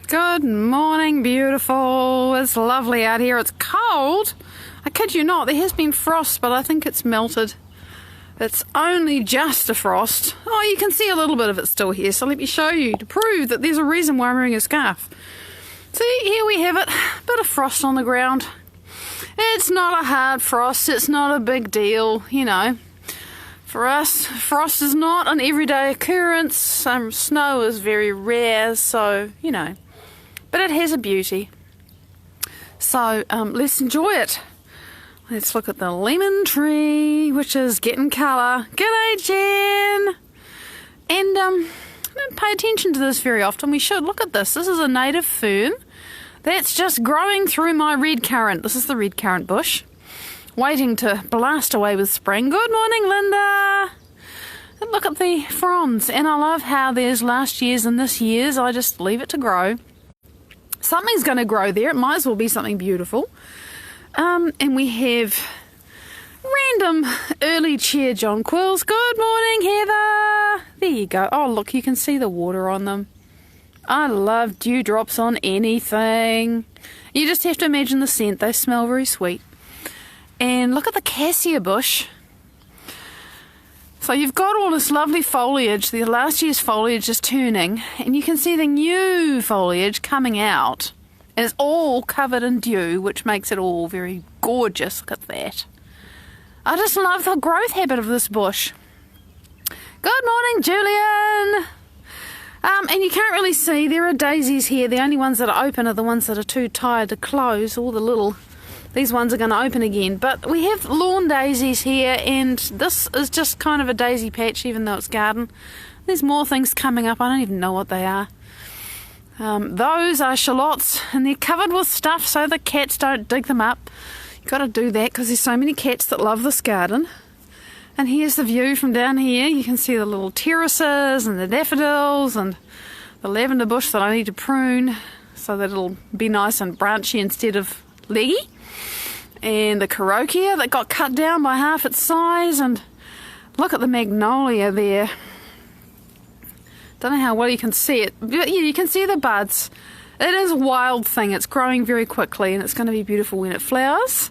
Good morning, beautiful. It's lovely out here. It's cold. I kid you not, there has been frost, but I think it's melted. It's only just a frost. Oh, you can see a little bit of it still here, so let me show you to prove that there's a reason why I'm wearing a scarf. See, here we have it. Bit of frost on the ground. It's not a hard frost. It's not a big deal, you know. For us, frost is not an everyday occurrence. Snow is very rare, so, you know. But it has a beauty. So, let's enjoy it. Let's look at the lemon tree, which is getting colour. G'day, Jen! And, I don't pay attention to this very often. We should. Look at this. This is a native fern that's just growing through my red currant. This is the red currant bush, waiting to blast away with spring. Good morning, Linda! And look at the fronds. And I love how there's last year's and this year's. I just leave it to grow. Something's going to grow there. It might as well be something beautiful. And we have random early cheer jonquils. Good morning, Heather. There you go. Oh, look, you can see the water on them. I love dewdrops on anything. You just have to imagine the scent. They smell very sweet. And look at the cassia bush. So you've got all this lovely foliage. The last year's foliage is turning, and you can see the new foliage coming out. And it's all covered in dew, which makes it all very gorgeous. Look at that. I just love the growth habit of this bush. Good morning, Julian. And you can't really see, there are daisies here. The only ones that are open are the ones that are too tired to close. All the little, these ones are going to open again. But we have lawn daisies here, and this is just kind of a daisy patch, even though it's garden. There's more things coming up. I don't even know what they are. Those are shallots, and they're covered with stuff so the cats don't dig them up. You've got to do that because there's so many cats that love this garden. And here's the view from down here. You can see the little terraces and the daffodils and the lavender bush that I need to prune so that it'll be nice and branchy instead of leggy. And the carokia that got cut down by half its size, and look at the magnolia there. Don't know how well you can see it, but yeah, you can see the buds. It is a wild thing. It's growing very quickly, and it's going to be beautiful when it flowers.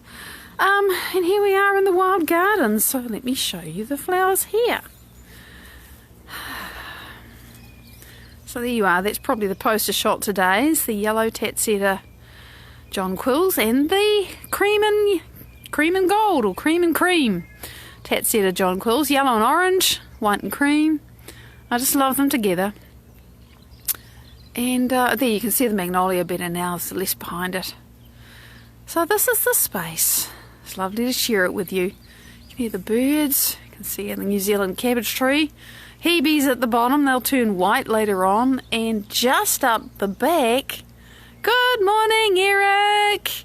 And here we are in the wild garden, so let me show you the flowers here. So there you are. That's probably the poster shot today. It's the yellow tatseta jonquils and the cream and gold, or cream and cream tatseta jonquils, yellow and orange, white and cream. I just love them together. And there you can see the magnolia better now, there's less behind it. So this is the space. It's lovely to share it with you. You can hear the birds, you can see the New Zealand cabbage tree. Hebes at the bottom, they'll turn white later on. And just up the back, good morning, Eric!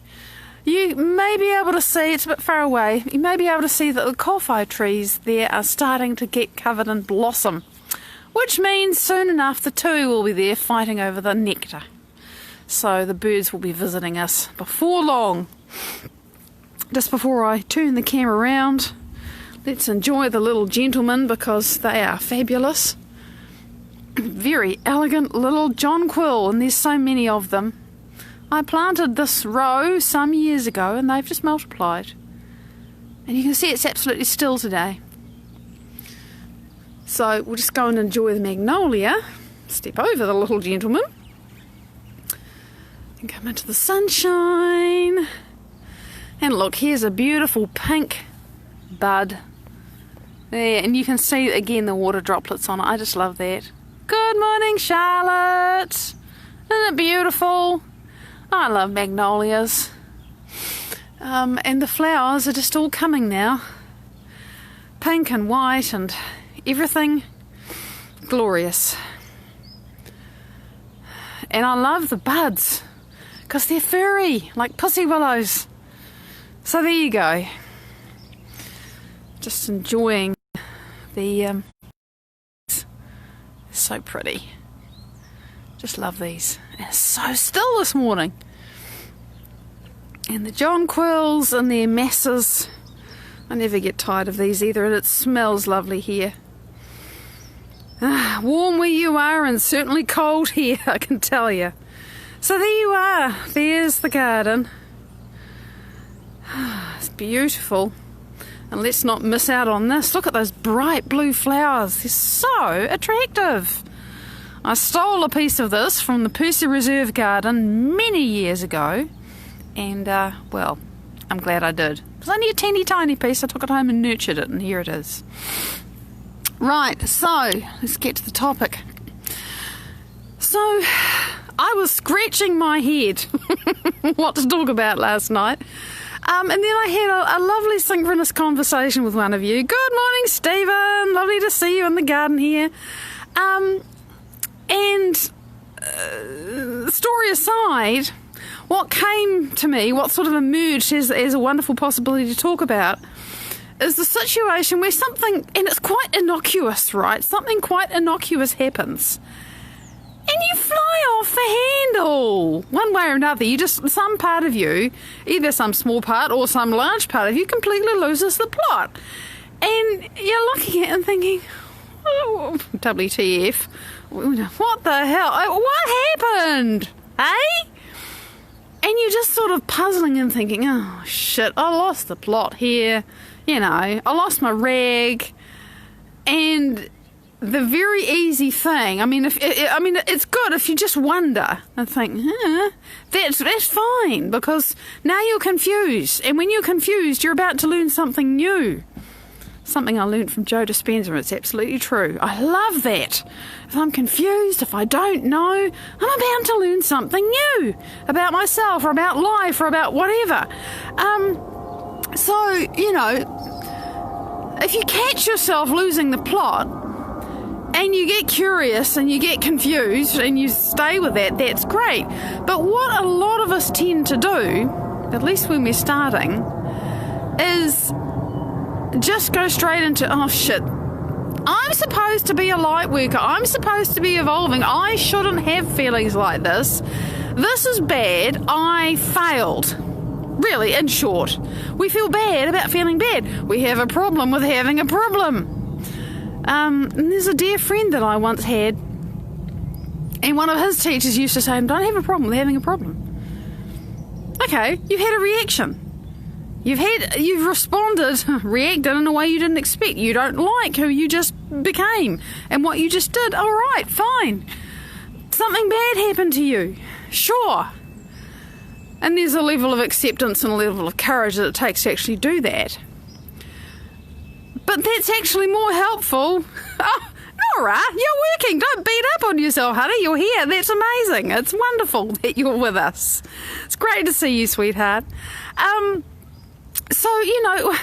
You may be able to see, it's a bit far away, you may be able to see that the kowhai trees there are starting to get covered in blossom. Which means soon enough the tui will be there fighting over the nectar. So the birds will be visiting us before long. Just before I turn the camera around, let's enjoy the little gentlemen because they are fabulous. Very elegant little jonquil, and there's so many of them. I planted this row some years ago and they've just multiplied. And you can see it's absolutely still today. So we'll just go and enjoy the magnolia, step over the little gentleman, and come into the sunshine. And look, here's a beautiful pink bud there, and you can see again the water droplets on it. I just love that. Good morning, Charlotte. Isn't it beautiful? I love magnolias. And the flowers are just all coming now. Pink and white and everything glorious. And I love the buds because they're furry like pussy willows. So there you go. Just enjoying the so pretty. Just love these. And it's so still this morning. And the jonquils and their masses. I never get tired of these either, and it smells lovely here. Warm where you are and certainly cold here, I can tell you. So there you are. There's the garden. It's beautiful. And let's not miss out on this. Look at those bright blue flowers. They're so attractive. I stole a piece of this from the Percy Reserve Garden many years ago. And, well, I'm glad I did. It was only a teeny tiny piece. I took it home and nurtured it, and here it is. Right, so let's get to the topic. So, I was scratching my head what to talk about last night. And then I had a lovely synchronous conversation with one of you. Good morning, Stephen. Lovely to see you in the garden here. Story aside, what came to me, what sort of emerged as a wonderful possibility to talk about, is the situation where something, and it's quite innocuous, right? Something quite innocuous happens. And you fly off the handle. One way or another, some part of you, either some small part or some large part of you, completely loses the plot. And you're looking at it and thinking, oh, WTF, what the hell? What happened? Eh? And you're just sort of puzzling and thinking, oh shit, I lost the plot here. I lost my rag. And the very easy thing, it's good if you just wonder and think, that's fine, because now you're confused. And when you're confused, you're about to learn something new. Something I learned from Joe Dispenza. It's absolutely true. I love that. If I'm confused, if I don't know, I'm about to learn something new about myself or about life or about whatever. So, if you catch yourself losing the plot and you get curious and you get confused and you stay with that, that's great. But what a lot of us tend to do, at least when we're starting, is just go straight into, oh shit, I'm supposed to be a light worker. I'm supposed to be evolving. I shouldn't have feelings like this. This is bad. I failed. Really, in short. We feel bad about feeling bad. We have a problem with having a problem. And there's a dear friend that I once had, and one of his teachers used to say, don't have a problem with having a problem. Okay, you've had a reaction. You've responded, reacted in a way you didn't expect. You don't like who you just became and what you just did. All right, fine. Something bad happened to you. Sure. And there's a level of acceptance and a level of courage that it takes to actually do that. But that's actually more helpful. Oh, Nora, you're working. Don't beat up on yourself, honey. You're here. That's amazing. It's wonderful that you're with us. It's great to see you, sweetheart. So, you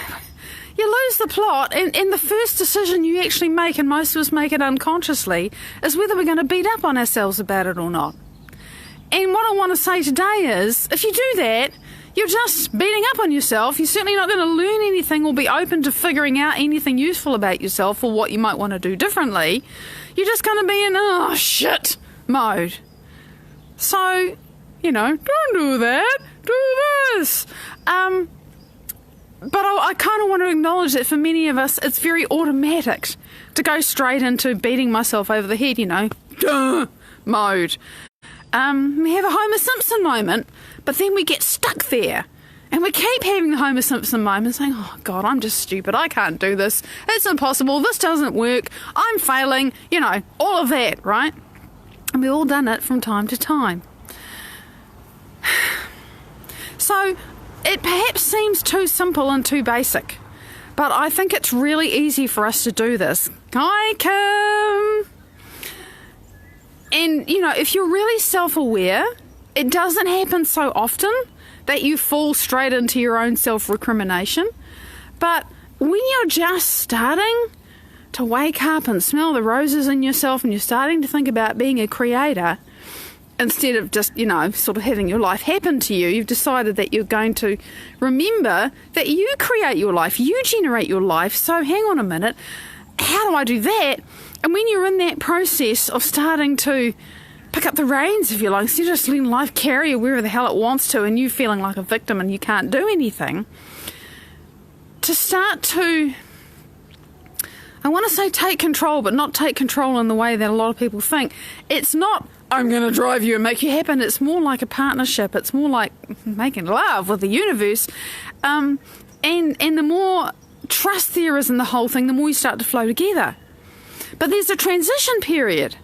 lose the plot, and the first decision you actually make, and most of us make it unconsciously, is whether we're going to beat up on ourselves about it or not. And what I want to say today is, if you do that, you're just beating up on yourself. You're certainly not going to learn anything or be open to figuring out anything useful about yourself or what you might want to do differently. You're just going to be in, oh, shit mode. So, don't do that. Do this. But I kind of want to acknowledge that for many of us, it's very automatic to go straight into beating myself over the head, mode. We have a Homer Simpson moment, but then we get stuck there. And we keep having the Homer Simpson moment saying, oh, God, I'm just stupid. I can't do this. It's impossible. This doesn't work. I'm failing. All of that, right? And we've all done it from time to time. So it perhaps seems too simple and too basic, but I think it's really easy for us to do this. Hi, Kim! And, if you're really self-aware, it doesn't happen so often that you fall straight into your own self-recrimination. But when you're just starting to wake up and smell the roses in yourself and you're starting to think about being a creator, instead of just, sort of having your life happen to you, you've decided that you're going to remember that you create your life, you generate your life. So hang on a minute, how do I do that? And when you're in that process of starting to pick up the reins, if you like, instead of just letting life carry you wherever the hell it wants to and you feeling like a victim and you can't do anything, to start to, I want to say take control, but not take control in the way that a lot of people think. It's not I'm going to drive you and make you happen. It's more like a partnership. It's more like making love with the universe. And the more trust there is in the whole thing, the more you start to flow together. But there's a transition period.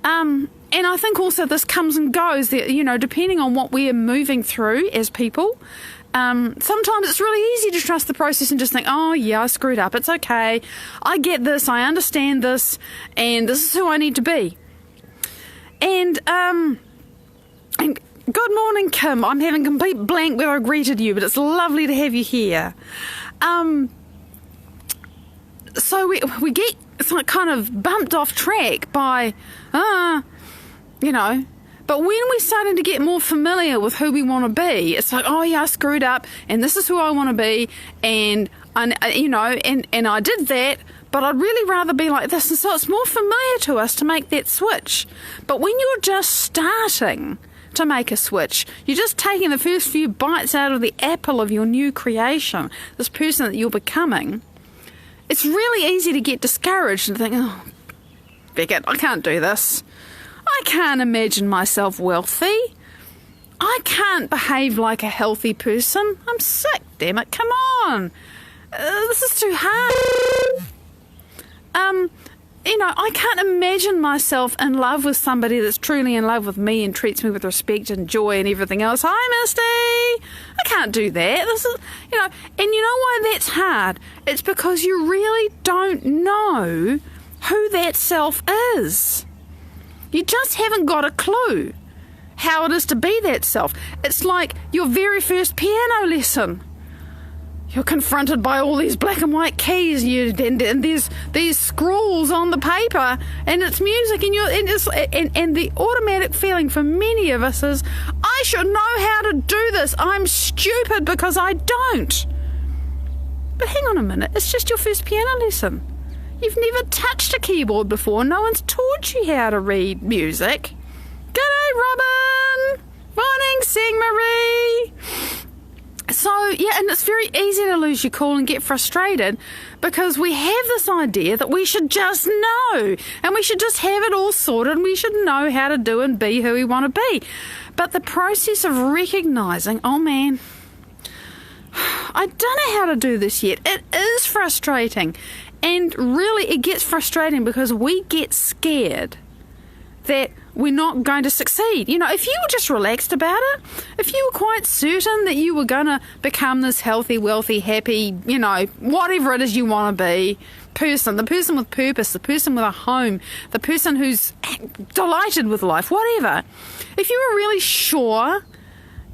And I think also this comes and goes, that, you know, depending on what we are moving through as people. Sometimes it's really easy to trust the process and just think, oh yeah, I screwed up. It's okay. I get this. I understand this. And this is who I need to be. And good morning, Kim. I'm having complete blank where I greeted you, but it's lovely to have you here. So we get kind of bumped off track by, you know, but when we're starting to get more familiar with who we want to be, it's like, oh yeah, I screwed up, and this is who I want to be, and you know, and I did that, but I'd really rather be like this. And so it's more familiar to us to make that switch. But when you're just starting to make a switch, you're just taking the first few bites out of the apple of your new creation, this person that you're becoming, it's really easy to get discouraged and think, oh, Beckett, I can't do this. I can't imagine myself wealthy. I can't behave like a healthy person. I'm sick, damn it. Come on. This is too hard. You know, I can't imagine myself in love with somebody that's truly in love with me and treats me with respect and joy and everything else. Hi, Misty. I can't do that. This is, you know, and you know why that's hard? It's because you really don't know who that self is. You just haven't got a clue how it is to be that self. It's like your very first piano lesson. You're confronted by all these black and white keys, and there's these scrawls on the paper, and it's music, and the automatic feeling for many of us is, I should know how to do this. I'm stupid because I don't. But hang on a minute, it's just your first piano lesson. You've never touched a keyboard before. No one's taught you how to read music. G'day, Robin. Morning, Sing Marie. So, yeah, and it's very easy to lose your cool and get frustrated because we have this idea that we should just know and we should just have it all sorted and we should know how to do and be who we want to be. But the process of recognising, oh man, I don't know how to do this yet. It is frustrating. And really, it gets frustrating because we get scared that we're not going to succeed. You know, if you were just relaxed about it, if you were quite certain that you were going to become this healthy, wealthy, happy, you know, whatever it is you want to be, person, the person with purpose, the person with a home, the person who's delighted with life, whatever, if you were really sure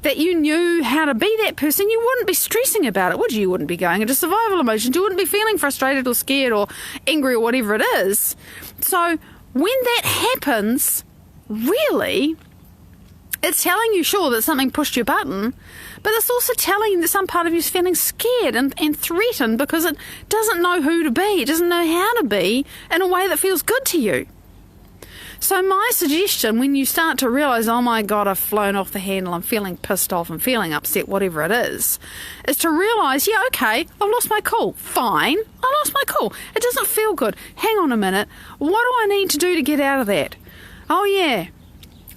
that you knew how to be that person, you wouldn't be stressing about it, would you? You wouldn't be going into survival emotions. You wouldn't be feeling frustrated or scared or angry or whatever it is. So when that happens, really, it's telling you, sure, that something pushed your button, but it's also telling you that some part of you is feeling scared and threatened because it doesn't know who to be. It doesn't know how to be in a way that feels good to you. So my suggestion, when you start to realise, oh my God, I've flown off the handle, I'm feeling pissed off, I'm feeling upset, whatever it is to realise, yeah, okay, I've lost my cool. Fine, I lost my cool. It doesn't feel good. Hang on a minute. What do I need to do to get out of that? Oh yeah,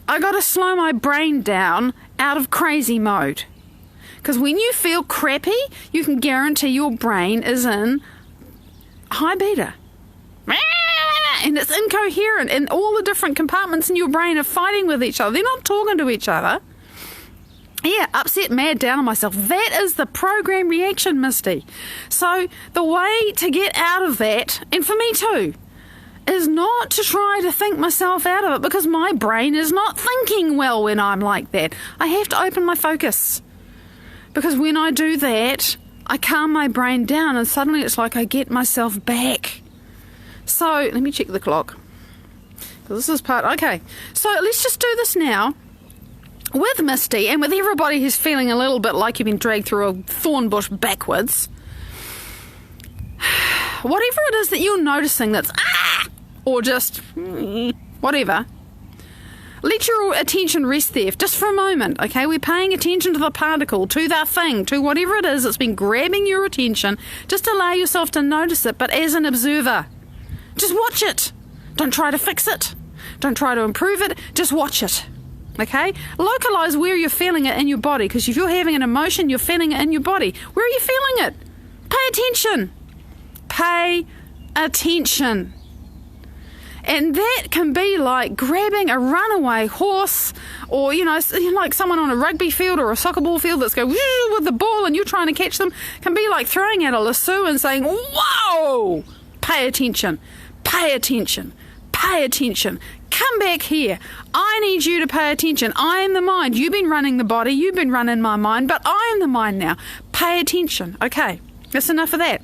I got to slow my brain down out of crazy mode. Because when you feel crappy, you can guarantee your brain is in high beta. And it's incoherent, and all the different compartments in your brain are fighting with each other. They're not talking to each other. Yeah, upset, mad, down on myself. That is the program reaction, Misty. So the way to get out of that, and for me too, is not to try to think myself out of it, because my brain is not thinking well when I'm like that. I have to open my focus. Because when I do that, I calm my brain down, and suddenly it's like I get myself back. So, let me check the clock. This is part... Okay, so let's just do this now with Misty and with everybody who's feeling a little bit like you've been dragged through a thorn bush backwards. Whatever it is that you're noticing that's or just whatever, let your attention rest there just for a moment, okay? We're paying attention to the particle, to that thing, to whatever it is that's been grabbing your attention. Just allow yourself to notice it, but as an observer. Just watch it. Don't try to fix it. Don't try to improve it. Just watch it. Okay? Localize where you're feeling it in your body, because if you're having an emotion, you're feeling it in your body. Where are you feeling it? Pay attention. Pay attention. And that can be like grabbing a runaway horse, or, like someone on a rugby field or a soccer ball field that's going with the ball and you're trying to catch them. Can be like throwing out a lasso and saying, whoa, pay attention, pay attention, pay attention. Come back here. I need you to pay attention. I am the mind. You've been running the body. You've been running my mind, but I am the mind now. Pay attention. Okay, that's enough of that.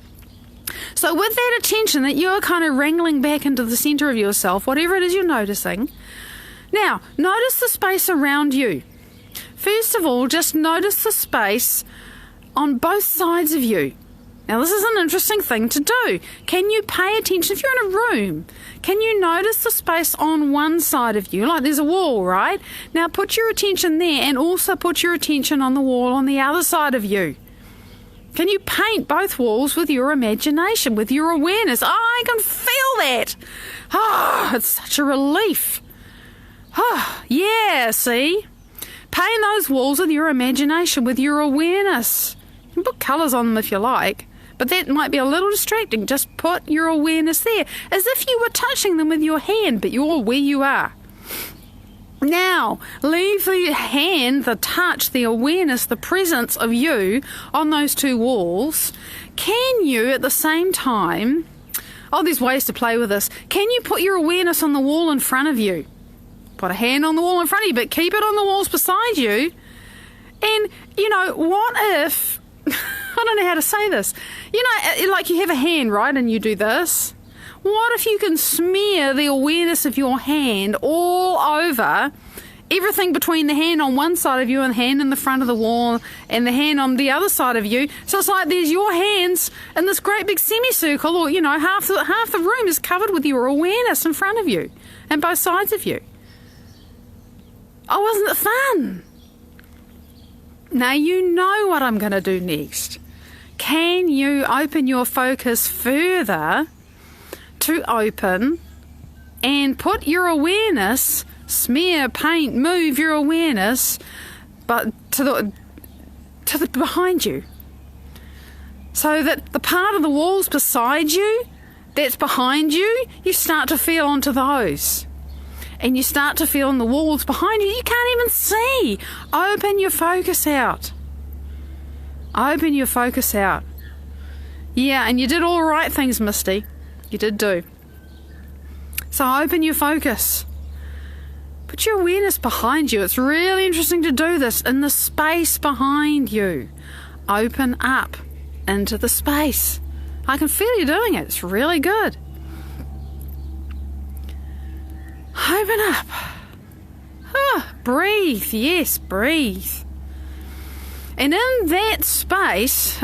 So with that attention that you're kind of wrangling back into the center of yourself, whatever it is you're noticing, now notice the space around you. First of all, just notice the space on both sides of you. Now this is an interesting thing to do. Can you pay attention? If you're in a room, can you notice the space on one side of you? Like there's a wall, right? Now put your attention there and also put your attention on the wall on the other side of you. Can you paint both walls with your imagination, with your awareness? Oh, I can feel that. Oh, it's such a relief. Oh, yeah, see? Paint those walls with your imagination, with your awareness. You can put colours on them if you like, but that might be a little distracting. Just put your awareness there, as if you were touching them with your hand, but you're where you are. Now, leave the hand, the touch, the awareness, the presence of you on those two walls. Can you, at the same time, there's ways to play with this. Can you put your awareness on the wall in front of you? Put a hand on the wall in front of you, but keep it on the walls beside you. And, what if, I don't know how to say this, like you have a hand, right, and you do this. What if you can smear the awareness of your hand all over everything between the hand on one side of you and the hand in the front of the wall and the hand on the other side of you? So it's like there's your hands in this great big semicircle, or, half the room is covered with your awareness in front of you and both sides of you. Oh, wasn't it fun? Now you know what I'm going to do next. Can you open your focus further to open and put your awareness, smear, paint, move your awareness, but to the behind you, so that the part of the walls beside you that's behind you, you start to feel onto those, and you start to feel on the walls behind you. You can't even see. Open your focus out. Open your focus out. Yeah, and you did all right things, Misty. You did do. So open your focus. Put your awareness behind you. It's really interesting to do this in the space behind you. Open up into the space. I can feel you doing it. It's really good. Open up. Breathe. Yes, breathe. And in that space,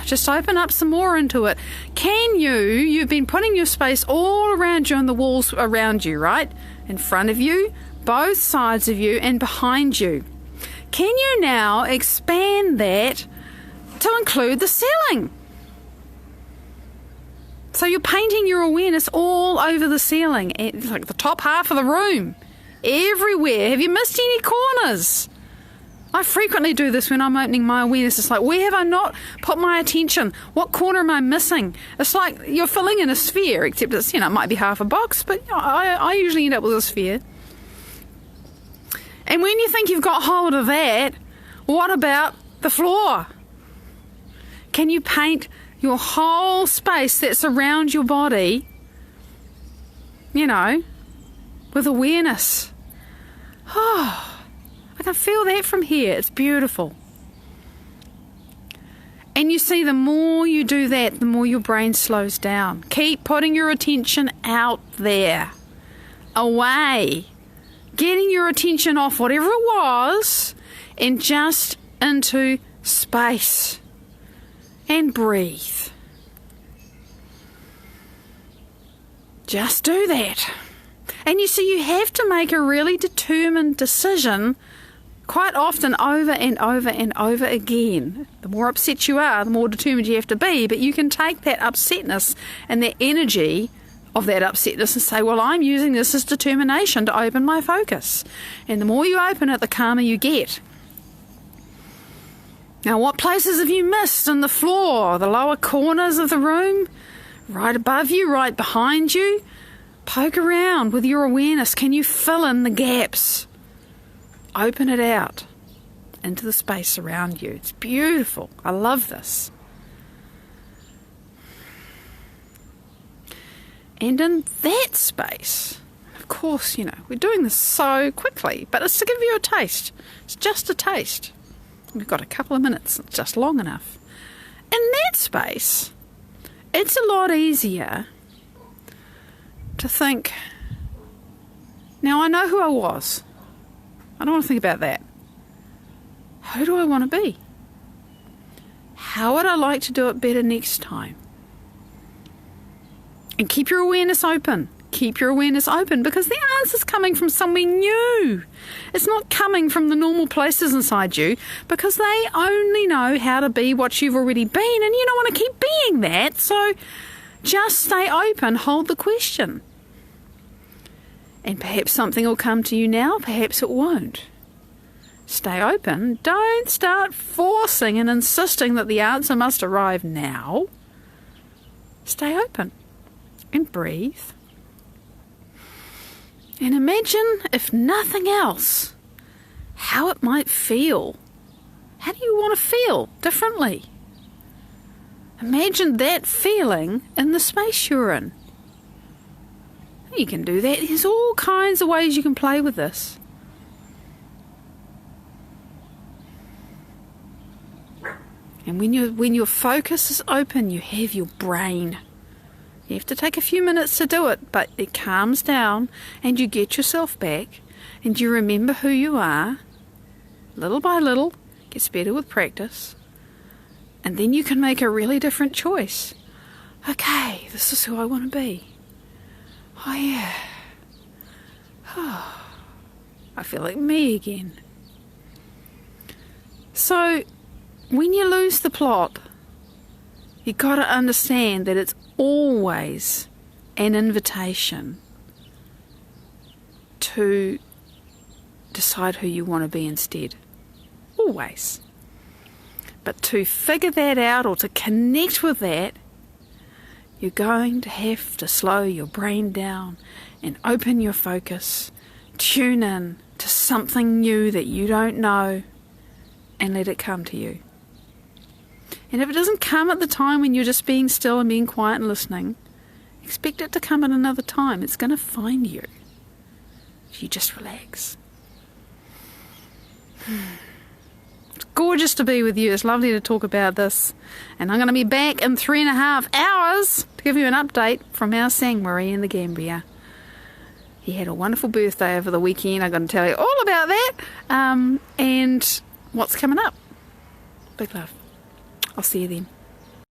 just open up some more into it. You've been putting your space all around you and the walls around you, right? In front of you, both sides of you, and behind you. Can you now expand that to include the ceiling? So you're painting your awareness all over the ceiling, like the top half of the room, everywhere. Have you missed any corners? I frequently do this when I'm opening my awareness. It's like, where have I not put my attention? What corner am I missing? It's like you're filling in a sphere, except it's, it might be half a box, but I usually end up with a sphere. And when you think you've got hold of that, what about the floor? Can you paint your whole space that's around your body, with awareness? I can feel that from here. It's beautiful. And you see, the more you do that, the more your brain slows down. Keep putting your attention out there, away, getting your attention off whatever it was and just into space. And breathe. Just do that. And you see, you have to make a really determined decision quite often, over and over and over again. The more upset you are, the more determined you have to be, but you can take that upsetness and that energy of that upsetness and say, well, I'm using this as determination to open my focus. And the more you open it, the calmer you get. Now, what places have you missed in the floor? The lower corners of the room? Right above you? Right behind you? Poke around with your awareness. Can you fill in the gaps? Open it out into the space around you. It's beautiful. I love this. And in that space, of course, we're doing this so quickly, but it's to give you a taste. It's just a taste. We've got a couple of minutes. It's just long enough. In that space, it's a lot easier to think, now I know who I was. I don't want to think about that. Who do I want to be? How would I like to do it better next time? And keep your awareness open. Keep your awareness open, because the answer's coming from somewhere new. It's not coming from the normal places inside you, because they only know how to be what you've already been, and you don't want to keep being that. So just stay open, hold the question. And perhaps something will come to you now, perhaps it won't. Stay open. Don't start forcing and insisting that the answer must arrive now. Stay open and breathe. And imagine, if nothing else, how it might feel. How do you want to feel differently? Imagine that feeling in the space you're in. You can do that. There's all kinds of ways you can play with this. And when your focus is open, you have your brain. You have to take a few minutes to do it, but it calms down and you get yourself back and you remember who you are. Little by little, gets better with practice. And then you can make a really different choice. Okay, this is who I want to be. Oh yeah. Oh, I feel like me again. So, when you lose the plot, you got to understand that it's always an invitation to decide who you want to be instead. Always. But to figure that out or to connect with that, you're going to have to slow your brain down and open your focus, tune in to something new that you don't know, and let it come to you. And if it doesn't come at the time when you're just being still and being quiet and listening, expect it to come at another time. It's going to find you if you just relax. It's gorgeous to be with you. It's lovely to talk about this. And I'm going to be back in 3.5 hours to give you an update from our Sangmarie in the Gambia. He had a wonderful birthday over the weekend. I'm going to tell you all about that and what's coming up. Big love. I'll see you then.